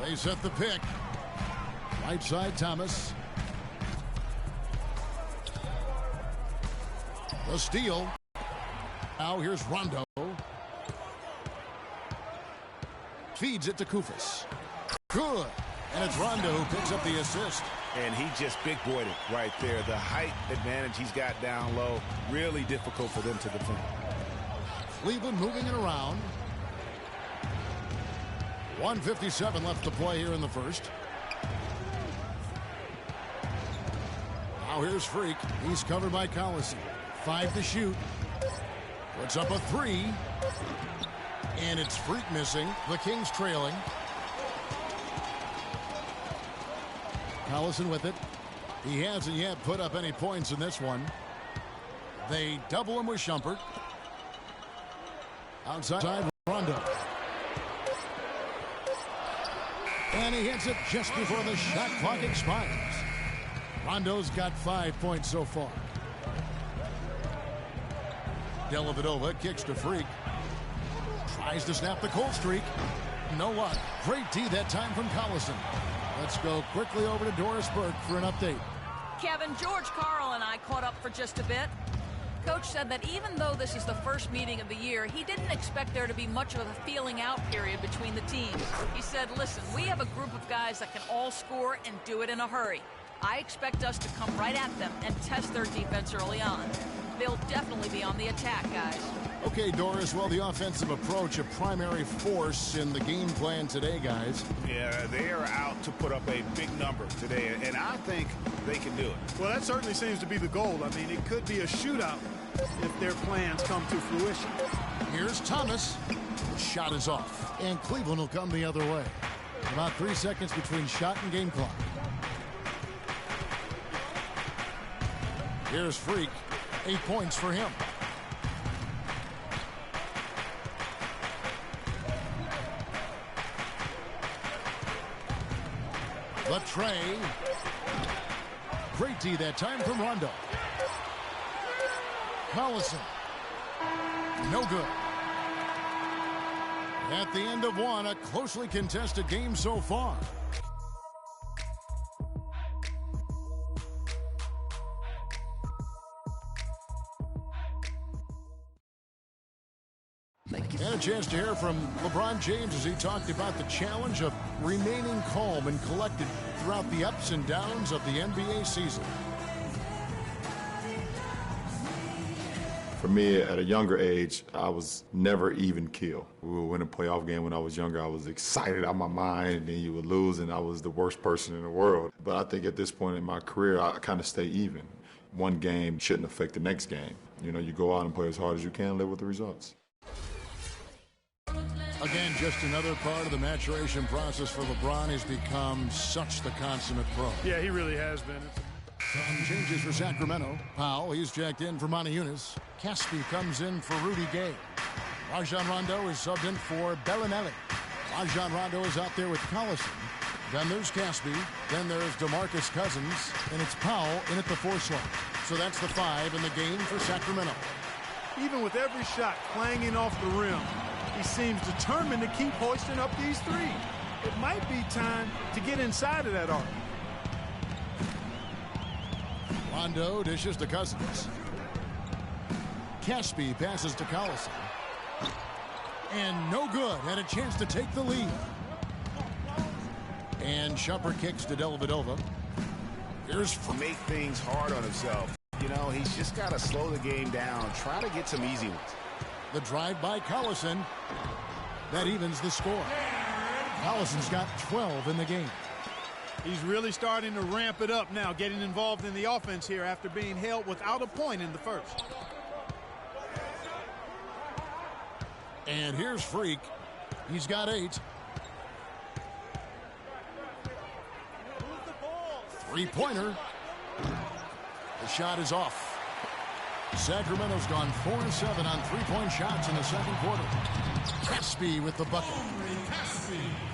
They set the pick. Right side, Thomas. The steal. Now here's Rondo. Feeds it to Koufos. Good. And it's Rondo who picks up the assist. And he just big-boyed it right there. The height advantage he's got down low, really difficult for them to defend. Cleveland moving it around. 1:57 left to play here in the first. Now here's Freak. He's covered by Collison. 5 to shoot. Puts up a 3. And it's Freak missing. The Kings trailing. Collison with it. He hasn't yet put up any points in this one. They double him with Shumpert. Outside Rondo. And he hits it just before the shot clock expires. Rondo's got 5 points so far. Dellavedova kicks to Freak. Tries to snap the cold streak. No luck. Great D that time from Collison. Let's go quickly over to Doris Burke for an update. Kevin, George Karl and I caught up for just a bit. Coach said that even though this is the first meeting of the year, he didn't expect there to be much of a feeling out period between the teams. He said, listen, we have a group of guys that can all score and do it in a hurry. I expect us to come right at them and test their defense early on. They'll definitely be on the attack, guys. Okay, Doris, well, the offensive approach, a primary force in the game plan today, guys. Yeah, they are out to put up a big number today, and I think they can do it. Well, that certainly seems to be the goal. I mean, it could be a shootout if their plans come to fruition. Here's Thomas. The shot is off, and Cleveland will come the other way. About 3 seconds between shot and game clock. Here's Freak. 8 points for him. The tray. Great D that time from Rondo. Collison. No good. At the end of one, a closely contested game so far. And a chance to hear from LeBron James as he talked about the challenge of remaining calm and collected throughout the ups and downs of the NBA season. For me, at a younger age, I was never even keel. We would win a playoff game when I was younger. I was excited out of my mind, and then you would lose, and I was the worst person in the world. But I think at this point in my career, I kind of stay even. One game shouldn't affect the next game. You know, you go out and play as hard as you can, live with the results. Again, just another part of the maturation process for LeBron. He's become such the consummate pro. Yeah, he really has been. Some changes for Sacramento. Powell, he's checked in for Monty Eunice. Caspi comes in for Rudy Gay. Rajon Rondo is subbed in for Bellinelli. Rajon Rondo is out there with Collison. Then there's Caspi. Then there's DeMarcus Cousins. And it's Powell in at the 4 slot. So that's the 5 in the game for Sacramento. Even with every shot clanging off the rim, he seems determined to keep hoisting up these threes. It might be time to get inside of that arc. Rondo dishes to Cousins. Caspi passes to Collison. And no good. Had a chance to take the lead. And Shumpert kicks to Dellavedova. Here's make things hard on himself. You know, he's just got to slow the game down. Try to get some easy ones. The drive by Collison. That evens the score. Collison's got 12 in the game. He's really starting to ramp it up now, getting involved in the offense here after being held without a point in the first. And here's Freak. He's got 8. Three-pointer. The shot is off. Sacramento's gone 4-7 on three-point shots in the second quarter. Caspi with the bucket.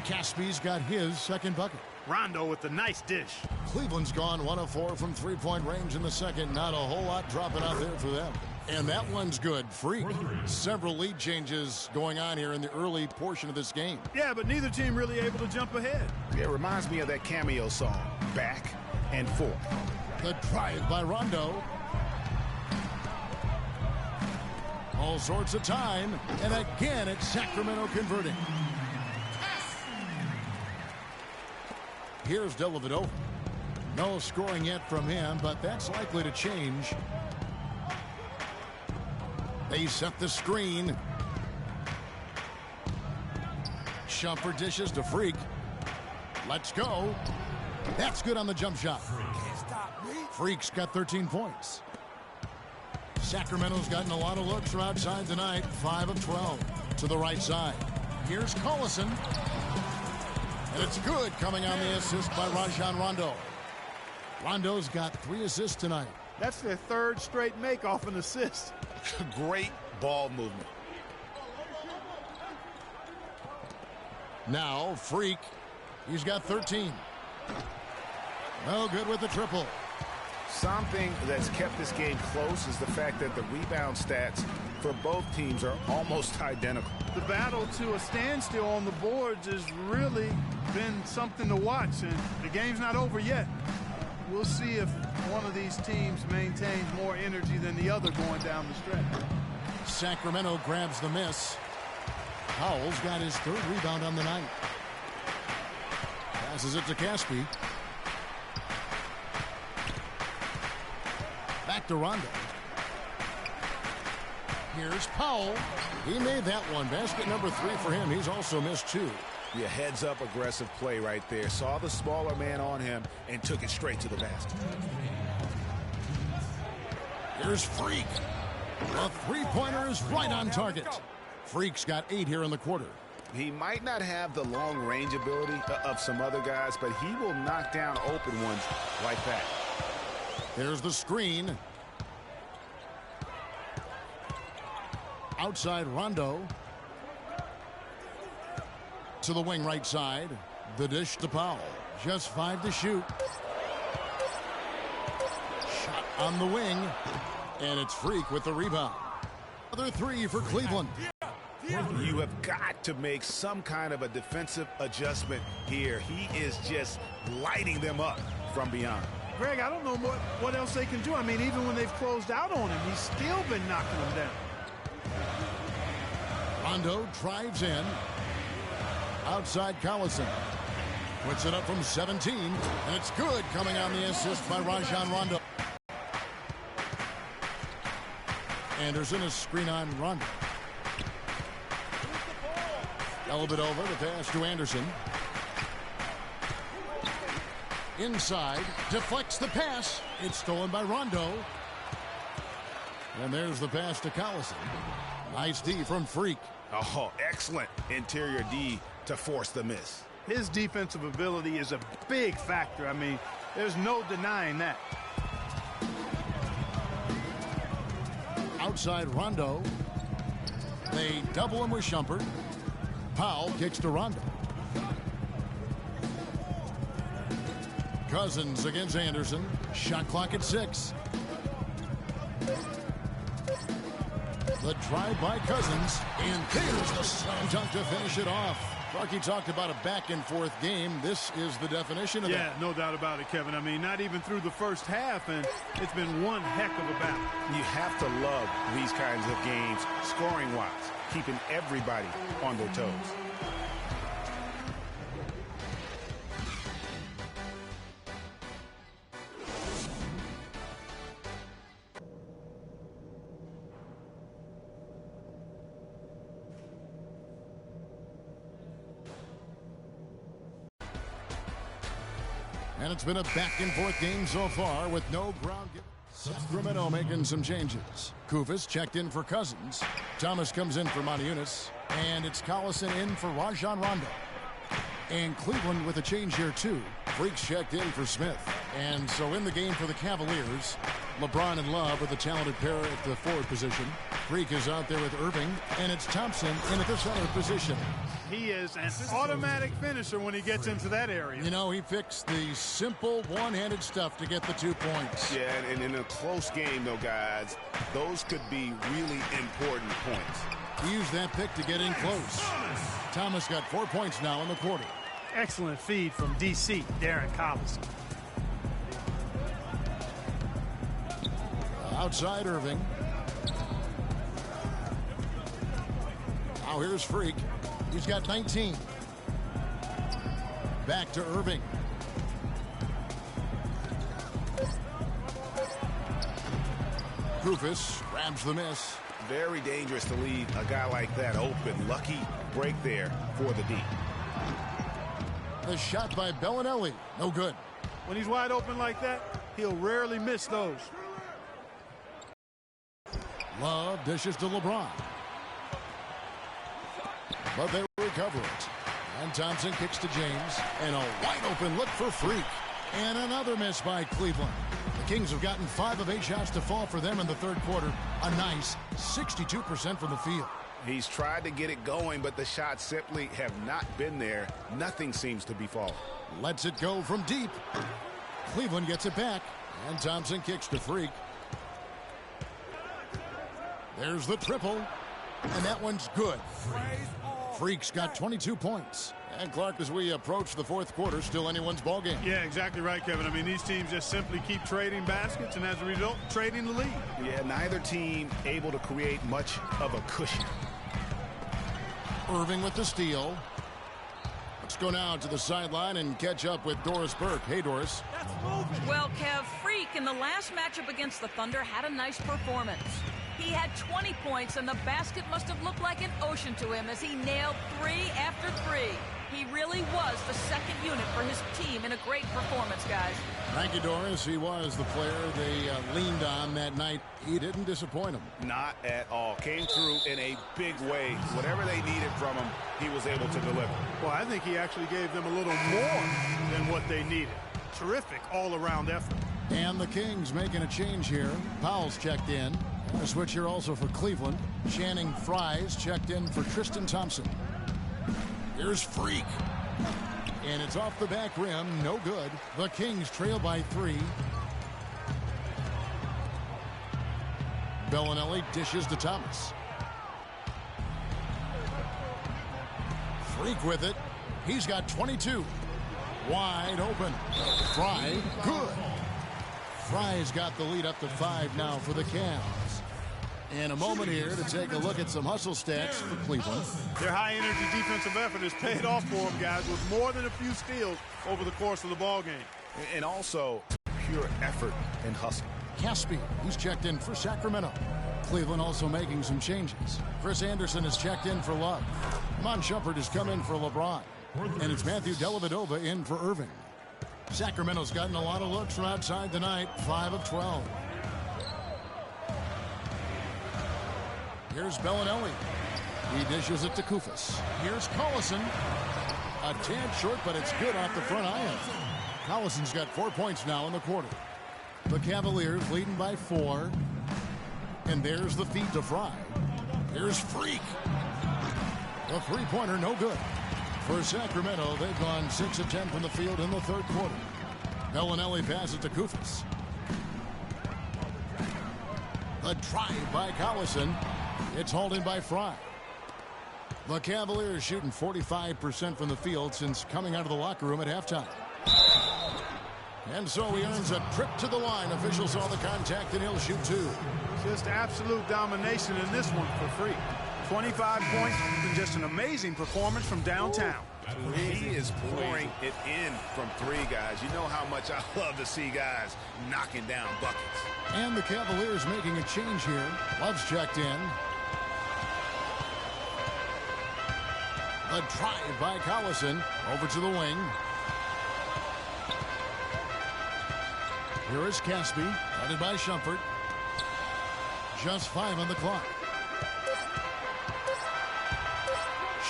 Caspi's got his second bucket. Rondo with the nice dish. Cleveland's gone 1 of 4 from three-point range in the second. Not a whole lot dropping out there for them. And that one's good. Freak. Several lead changes going on here in the early portion of this game. Yeah, but neither team really able to jump ahead. It reminds me of that Cameo song, Back and Forth. The drive by Rondo. All sorts of time. And again, it's Sacramento converting. Here's Dellavedova. No scoring yet from him, but that's likely to change. They set the screen. Shumpert dishes to Freak. Let's go. That's good on the jump shot. Freak's got 13 points. Sacramento's gotten a lot of looks from outside tonight. 5 of 12 to the right side. Here's Collison. And it's good, coming on the assist by Rajon Rondo. Rondo's got 3 assists tonight. That's their third straight make off an assist. Great ball movement. Now, Freak. He's got 13. No good with the triple. Something that's kept this game close is the fact that the rebound stats for both teams are almost identical. The battle to a standstill on the boards has really been something to watch, and the game's not over yet. We'll see if one of these teams maintains more energy than the other going down the stretch. Sacramento grabs the miss. Powell's got his 3rd rebound on the night. Passes it to Caspi. Back to Rondo. Here's Powell. He made that one. Basket number 3 for him. He's also missed 2. Yeah, heads-up aggressive play right there. Saw the smaller man on him and took it straight to the basket. Here's Freak. The 3-pointer is right on target. Freak's got 8 here in the quarter. He might not have the long-range ability of some other guys, but he will knock down open ones like that. There's the screen. Outside Rondo. To the wing right side. The dish to Powell. Just 5 to shoot. Shot on the wing. And it's Freak with the rebound. Another 3 for Cleveland. You have got to make some kind of a defensive adjustment here. He is just lighting them up from beyond. Greg, I don't know what else they can do. I mean, even when they've closed out on him, he's still been knocking them down. Rondo drives in. Outside Collison. Puts it up from 17. And it's good, coming on the assist by Rajon Rondo. Anderson is screen on Rondo. Dellavedova, the pass to Anderson. Inside, deflects the pass. It's stolen by Rondo. And there's the pass to Collison. Nice D from Freak. Oh, excellent interior D to force the miss. His defensive ability is a big factor. I mean, there's no denying that. Outside Rondo. They double him with Shumpert. Powell kicks to Rondo. Cousins against Anderson. Shot clock at 6. The drive by Cousins. And there's the slam dunk to finish it off. Clarkie talked about a back-and-forth game. This is the definition of that. Yeah, no doubt about it, Kevin. I mean, not even through the first half, and it's been one heck of a battle. You have to love these kinds of games, scoring-wise, keeping everybody on their toes. And it's been a back-and-forth game so far with no ground given. Sacramento making some changes. Koufos checked in for Cousins. Thomas comes in for Moniunas. And it's Collison in for Rajon Rondo. And Cleveland with a change here, too. Freak's checked in for Smith. And so in the game for the Cavaliers, LeBron and Love with a talented pair at the forward position. Freak is out there with Irving. And it's Thompson in at the center position. He is an automatic finisher when he gets into that area. You know, he fixed the simple one-handed stuff to get the 2 points. Yeah, and in a close game, though, guys, those could be really important points. He used that pick to get in close. Thomas got 4 points now in the quarter. Excellent feed from D.C., Darren Collison. Outside Irving. Now here's Freak. He's got 19. Back to Irving. Rufus grabs the miss. Very dangerous to leave a guy like that open. Lucky break there for the D. The shot by Bellinelli. No good. When he's wide open like that, he'll rarely miss those. Love dishes to LeBron. But they recover it. And Thompson kicks to James. And a wide open look for Freak. And another miss by Cleveland. The Kings have gotten 5 of 8 shots to fall for them in the third quarter. A nice 62% from the field. He's tried to get it going, but the shots simply have not been there. Nothing seems to be falling. Lets it go from deep. Cleveland gets it back. And Thompson kicks to Freak. There's the triple. And that one's good. Freak's got 22 points. And Clark, as we approach the fourth quarter, still anyone's ball game. Yeah, exactly right, Kevin. I mean, these teams just simply keep trading baskets, and as a result, trading the lead. Yeah, neither team able to create much of a cushion. Irving with the steal. Let's go now to the sideline and catch up with Doris Burke. Hey, Doris. Well, Kev, Freak in the last matchup against the Thunder had a nice performance. He had 20 points, and the basket must have looked like an ocean to him as he nailed 3 after 3. He really was the second unit for his team in a great performance, guys. Thank you, Doris. He was the player they leaned on that night. He didn't disappoint them. Not at all. Came through in a big way. Whatever they needed from him, he was able to deliver. Well, I think he actually gave them a little more than what they needed. Terrific all-around effort. And the Kings making a change here. Powell's checked in. A switch here also for Cleveland. Channing Frye's checked in for Tristan Thompson. Here's Freak. And it's off the back rim. No good. The Kings trail by 3. Bellinelli dishes to Thomas. Freak with it. He's got 22. Wide open. Frye, good. Frye's got the lead up to 5 now for the Cavs. And a moment here to take a look at some hustle stats for Cleveland. Their high-energy defensive effort has paid off for them, guys, with more than a few steals over the course of the ballgame. And also, pure effort and hustle. Caspi, he's checked in for Sacramento. Cleveland also making some changes. Chris Anderson has checked in for Love. Mon Shumpert has come in for LeBron. And it's Matthew Dellavedova in for Irving. Sacramento's gotten a lot of looks from outside tonight, 5 of 12. Here's Bellinelli. He dishes it to Kufis. Here's Collison. A tad short, but it's good off the front iron. Collison's got 4 points now in the quarter. The Cavaliers leading by 4. And there's the feed to Frye. Here's Freak. The three-pointer, no good. For Sacramento, they've gone 6 of 10 from the field in the third quarter. Bellinelli passes to Kufis. The drive by Collison. It's hauled in by Frye. The Cavaliers shooting 45% from the field since coming out of the locker room at halftime. And so he earns a trip to the line. Officials saw the contact and he'll shoot 2. Just absolute domination in this one for Freak. 25 points and just an amazing performance from downtown. He is pouring it in from 3, guys. You know how much I love to see guys knocking down buckets. And the Cavaliers making a change here. Love's checked in. A drive by Collison over to the wing. Here is Caspi, headed by Shumpert. Just 5 on the clock.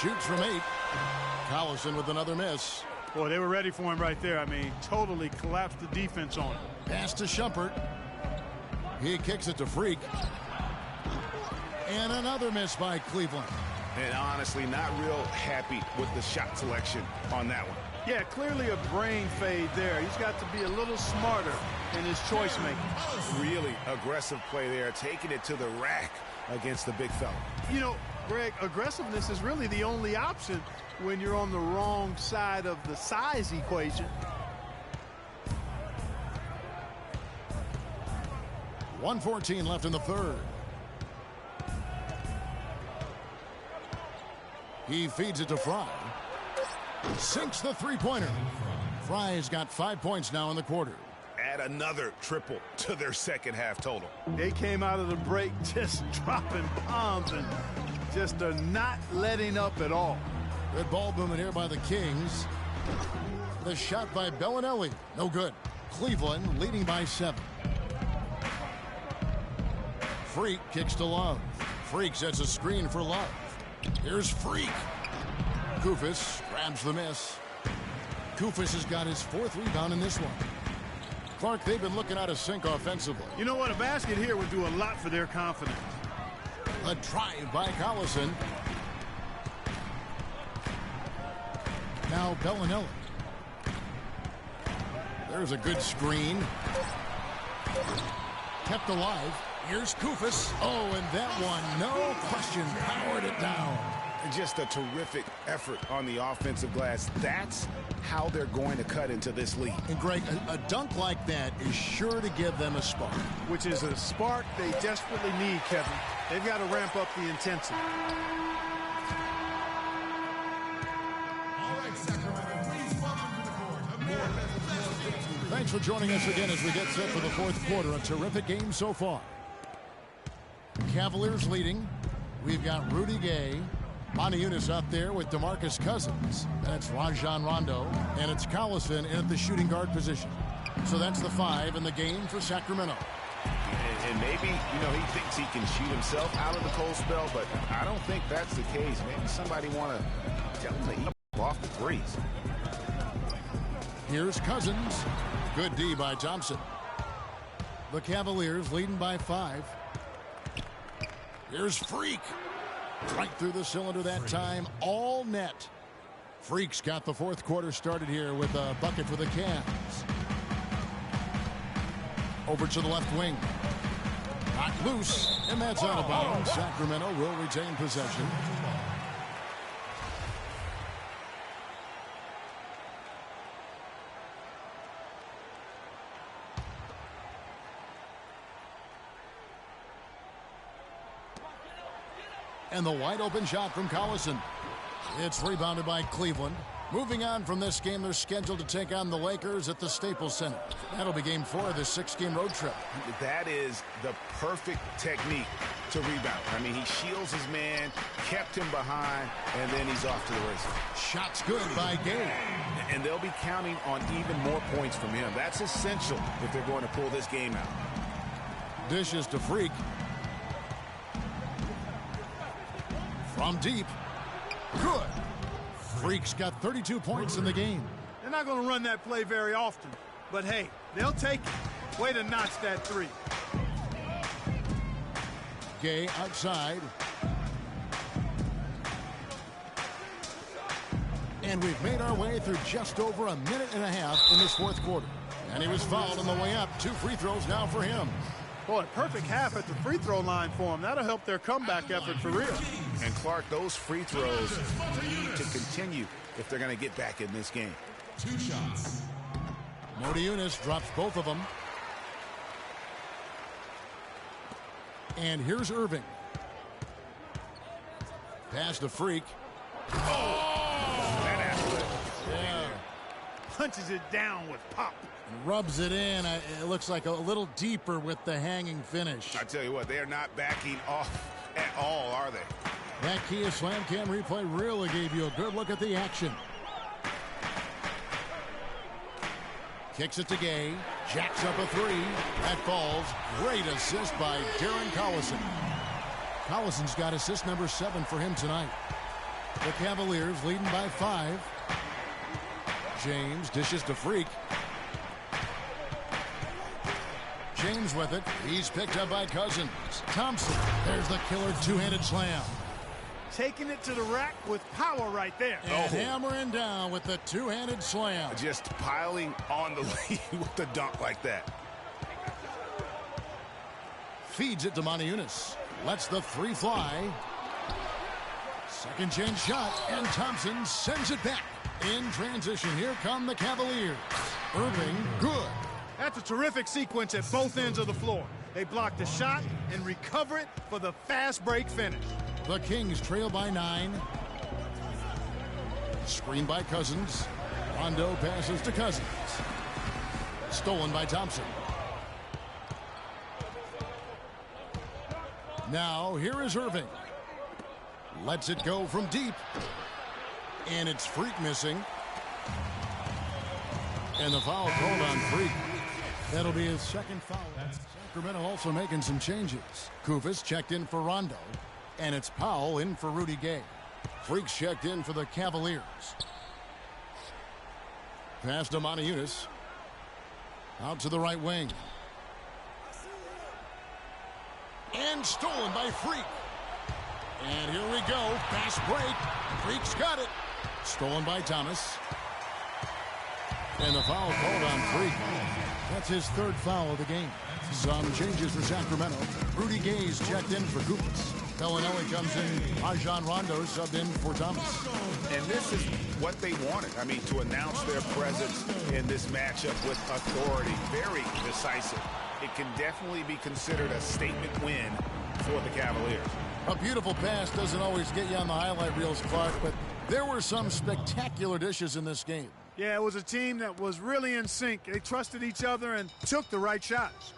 Shoots from 8. Collison with another miss. Boy, they were ready for him right there. I mean, totally collapsed the defense on him. Pass to Shumpert. He kicks it to Freak. And another miss by Cleveland. And honestly, not real happy with the shot selection on that one. Yeah, clearly a brain fade there. He's got to be a little smarter in his choice making. Really aggressive play there, taking it to the rack against the big fella. You know, Greg, aggressiveness is really the only option when you're on the wrong side of the size equation. .114 left in the third. He feeds it to Fry. Sinks the three-pointer. Fry's got 5 points now in the quarter. Add another triple to their second half total. They came out of the break just dropping bombs and just are not letting up at all. Good ball movement here by the Kings. The shot by Bellinelli. No good. Cleveland leading by 7. Freak kicks to Love. Freak sets a screen for Love. Here's Freak. Koufos grabs the miss. Koufos has got his 4th rebound in this one. Clark, they've been looking out of sync offensively. You know what? A basket here would do a lot for their confidence. A drive by Collison. Now Bellinelli. There's a good screen. Kept alive. Here's Koufos. Oh, and that one, no question, powered it down. Just a terrific effort on the offensive glass. That's how they're going to cut into this lead. And Greg, a dunk like that is sure to give them a spark. Which is a spark they desperately need, Kevin. They've got to ramp up the intensity. All right, Sacramento, please welcome to the court. Thanks for joining us again as we get set for the 4th quarter. A terrific game so far. Cavaliers leading. We've got Rudy Gay. Moniunas out there with DeMarcus Cousins. And it's Rajon Rondo. And it's Collison in at the shooting guard position. So that's the 5 in the game for Sacramento. And maybe, he thinks he can shoot himself out of the cold spell, but I don't think that's the case. Maybe somebody want to tell him to eat off the threes. Here's Cousins. Good D by Thompson. The Cavaliers leading by 5. Here's Freak. Right through the cylinder that time. All net. Freak's got the 4th quarter started here with a bucket for the Cavs. Over to the left wing. Knocked loose, and that's out of bounds. Sacramento will retain possession. And the wide open shot from Collison. It's rebounded by Cleveland. Moving on from this game, they're scheduled to take on the Lakers at the Staples Center. That'll be game 4 of this 6-game road trip. That is the perfect technique to rebound. I mean, he shields his man, kept him behind, and then he's off to the races. Shots good by Gay. And they'll be counting on even more points from him. That's essential if they're going to pull this game out. Dishes to Freak. From deep. Good. Freak's got 32 points in the game. They're not going to run that play very often. But, hey, they'll take it. Way to notch that 3. Gay outside. And we've made our way through just over a minute and a half in this 4th quarter. And he was fouled on the way up. 2 free throws now for him. Boy, perfect half at the free throw line for him. That'll help their comeback effort for real. And Clark, those free throws need to continue if they're going to get back in this game. 2 shots. Moniunas drops both of them. And here's Irving. Pass to Freak. That athletic. Yeah. Punches it down with pop. Rubs it in. It looks like a little deeper with the hanging finish. I tell you what, they are not backing off at all, are they? That Kia Slam Cam replay really gave you a good look at the action. Kicks it to Gay. Jacks up a 3. That falls. Great assist by Darren Collison. Collison's got assist number 7 for him tonight. The Cavaliers leading by 5. James dishes to Freak. James with it. He's picked up by Cousins. Thompson. There's the killer 2-handed slam. taking it to the rack with power right there. And hammering down with the two-handed slam. Just piling on the lead with the dunk like that. Feeds it to Moniunas. Lets the three fly. Second chance shot, and Thompson sends it back. In transition, here come the Cavaliers. Irving, good. That's a terrific sequence at both ends of the floor. They block the shot and recover it for the fast break finish. The Kings trail by 9. Screen by Cousins. Rondo passes to Cousins. Stolen by Thompson. Now, here is Irving. Lets it go from deep. And it's Freak missing. And the foul called on Freak. That'll be his second foul. Sacramento also making some changes. Kufis checked in for Rondo. And it's Powell in for Rudy Gay. Freak's checked in for the Cavaliers. Pass to Moniunas. Out to the right wing. And stolen by Freak. And here we go. Fast break. Freak's got it. Stolen by Thomas. And the foul called on Freak. That's his third foul of the game. Some changes for Sacramento. Rudy Gay's checked in for Kufis. Bellinelli comes in. Rajon Rondo subbed in for Thomas. And this is what they wanted. I mean, to announce their presence in this matchup with authority. Very decisive. It can definitely be considered a statement win for the Cavaliers. A beautiful pass doesn't always get you on the highlight reels, Clark, but there were some spectacular dishes in this game. Yeah, it was a team that was really in sync. They trusted each other and took the right shots.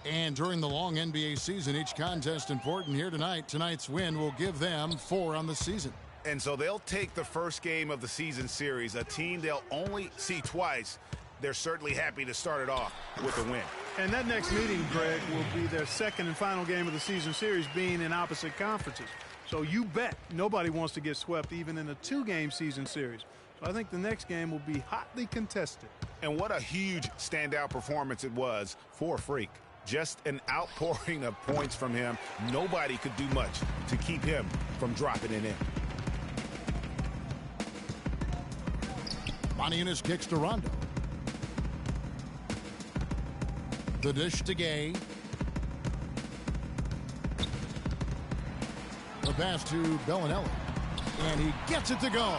And during the long NBA season, each contest important here tonight. Tonight's win will give them 4 on the season. And so they'll take the first game of the season series, a team they'll only see twice. They're certainly happy to start it off with a win. And that next meeting, Greg, will be their second and final game of the season series, being in opposite conferences. So you bet nobody wants to get swept even in a 2-game season series. So I think the next game will be hotly contested. And what a huge standout performance it was for Freak. Just an outpouring of points from him. Nobody could do much to keep him from dropping it in. Moniunas kicks to Rondo. The dish to Gay. The pass to Bellinelli. And he gets it to go.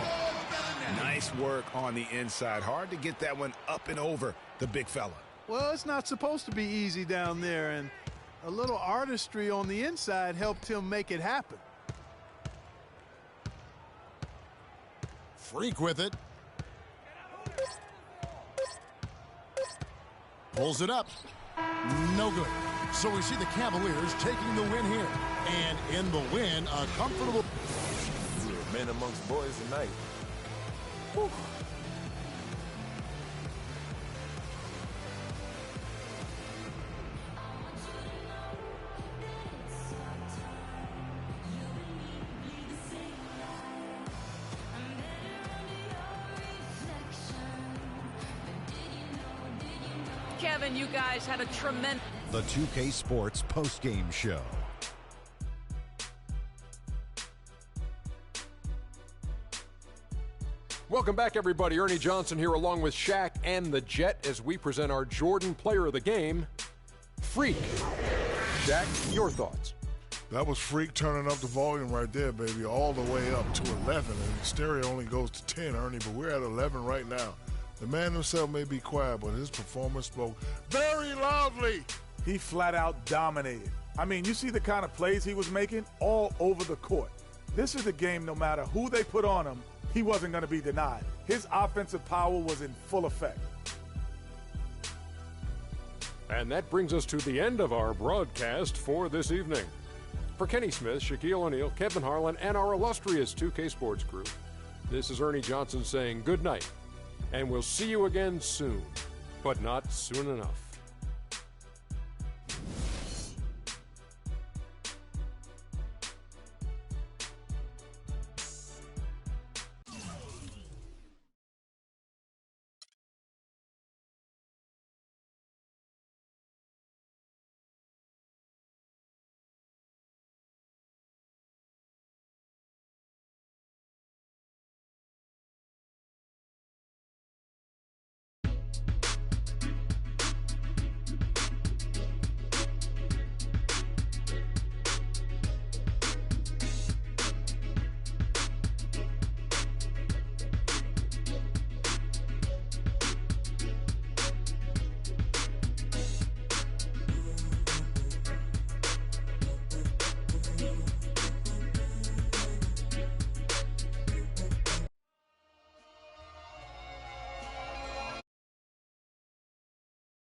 Nice work on the inside. Hard to get that one up and over the big fella. Well, it's not supposed to be easy down there, and a little artistry on the inside helped him make it happen. Freak with it. Pulls it up. No good. So we see the Cavaliers taking the win here. And in the win, a comfortable... We're men amongst boys tonight. Whew. Kevin, you guys had a tremendous... The 2K Sports postgame show. Welcome back, everybody. Ernie Johnson here along with Shaq and the Jet as we present our Jordan Player of the Game, Freak. Shaq, your thoughts? That was Freak turning up the volume right there, baby, all the way up to 11. And the stereo only goes to 10, Ernie, but we're at 11 right now. The man himself may be quiet, but his performance spoke very loudly. He flat out dominated. I mean, you see the kind of plays he was making all over the court. This is a game, no matter who they put on him, he wasn't going to be denied. His offensive power was in full effect. And that brings us to the end of our broadcast for this evening. For Kenny Smith, Shaquille O'Neal, Kevin Harlan, and our illustrious 2K Sports crew, this is Ernie Johnson saying good night. And we'll see you again soon, but not soon enough.